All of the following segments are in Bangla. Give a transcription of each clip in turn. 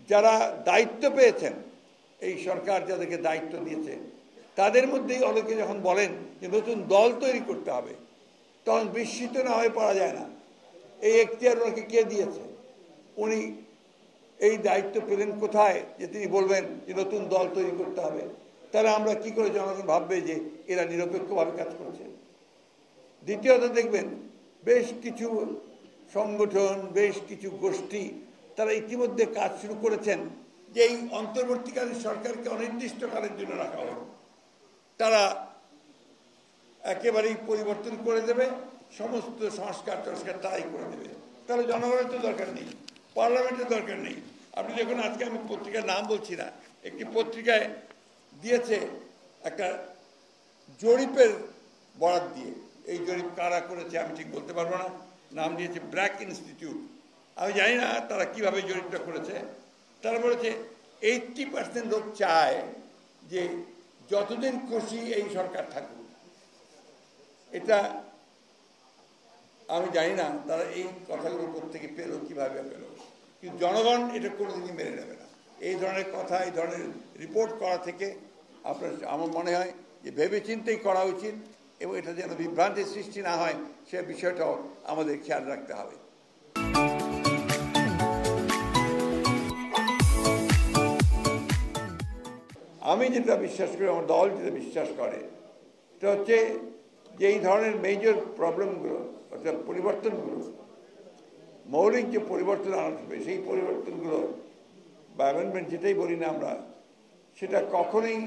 যারা দায়িত্ব পেয়েছেন, এই সরকার যাদেরকে দায়িত্ব দিয়েছে, তাদের মধ্যেই অনেকে যখন বলেন যে নতুন দল তৈরি করতে হবে, তখন বিস্মিত না হয়ে পড়া যায় না। এই এখতিয়ার ওনাকে কে দিয়েছে? উনি এই দায়িত্ব পেলেন কোথায় যে তিনি বলবেন যে নতুন দল তৈরি করতে হবে? তাহলে আমরা কি করে জনগণ ভাববে যে এরা নিরপেক্ষভাবে কাজ করছে? দ্বিতীয়ত দেখবেন, বেশ কিছু সংগঠন, বেশ কিছু গোষ্ঠী তারা ইতিমধ্যে কাজ শুরু করেছেন যে এই অন্তর্বর্তীকালীন সরকারকে অনির্দিষ্টকালের জন্য রাখা হবে। তারা একেবারেই পরিবর্তন করে দেবে, সমস্ত সংস্কার তারাই করে দেবে। তাহলে জনগণের তো দরকার নেই, পার্লামেন্টের দরকার নেই। আপনি দেখুন, আজকে আমি পত্রিকার নাম বলছি না, একটি পত্রিকায় দিয়েছে একটা জরিপের বরাত দিয়ে। এই জরিপ কারা করেছে আমি ঠিক বলতে পারবো না, নাম দিয়েছে ব্র্যাক ইনস্টিটিউট। আমি জানি না তারা কিভাবে জরিপটা করেছে। তারা বলেছে 80% লোক চায় যে যতদিন খুশি এই সরকার থাকুক। এটা আমি জানি না তারা এই কথাগুলো কোত্থেকে পেল, কীভাবে পেল, কিন্তু জনগণ এটা কোনোদিনই মেনে নেবে না। এই ধরনের কথা, এই ধরনের রিপোর্ট করা থেকে আমার মনে হয় যে ভেবেচিন্তেই করা উচিত, এবং এটা যেন বিভ্রান্তির সৃষ্টি না হয় সে বিষয়টাও আমাদের খেয়াল রাখতে হবে। আমি যেটা বিশ্বাস করি, আমার দল যেটা বিশ্বাস করে, সেটা হচ্ছে যে এই ধরনের মেজর প্রবলেমগুলো, অর্থাৎ পরিবর্তনগুলো, মৌলিক যে পরিবর্তন আসবে, সেই পরিবর্তনগুলো বা অ্যামেন্ডমেন্ট যেটাই বলি না আমরা, সেটা কখনোই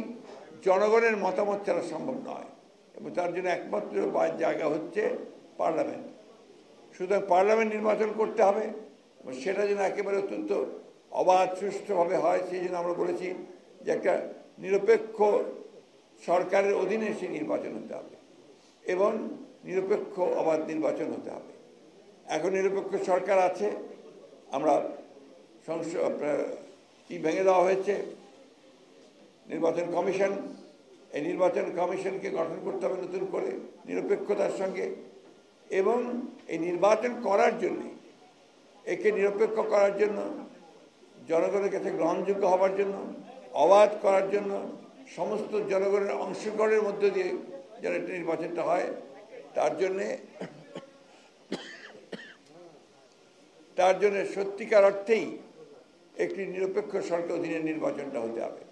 জনগণের মতামত ছাড়া সম্ভব নয়, এবং তার জন্য একমাত্র জায়গা হচ্ছে পার্লামেন্ট। সুতরাং পার্লামেন্ট নির্বাচন করতে হবে, এবং সেটা যেন একেবারে অত্যন্ত অবাধ সুষ্ঠুভাবে হয়, সেই জন্য আমরা বলেছি যে একটা নিরপেক্ষ সরকারের অধীনে সেই নির্বাচন হতে হবে, এবং নিরপেক্ষ অবাধ নির্বাচন হতে হবে। এখন নিরপেক্ষ সরকার আছে, আমরা ভেঙে দেওয়া হয়েছে নির্বাচন কমিশন। এই নির্বাচন কমিশনকে গঠন করতে হবে নতুন করে নিরপেক্ষতার সঙ্গে, এবং এই নির্বাচন করার জন্যে, একে নিরপেক্ষ করার জন্য, জনগণের কাছে গ্রহণযোগ্য হওয়ার জন্য, অবাধ করার জন্য, সমস্ত জনগণের অংশগ্রহণের মধ্য দিয়ে যেন একটা নির্বাচনটা হয়, তার জন্য সত্যিকার অর্থেই একটি নিরপেক্ষ সরকার অধীনে নির্বাচনটা হতে হবে।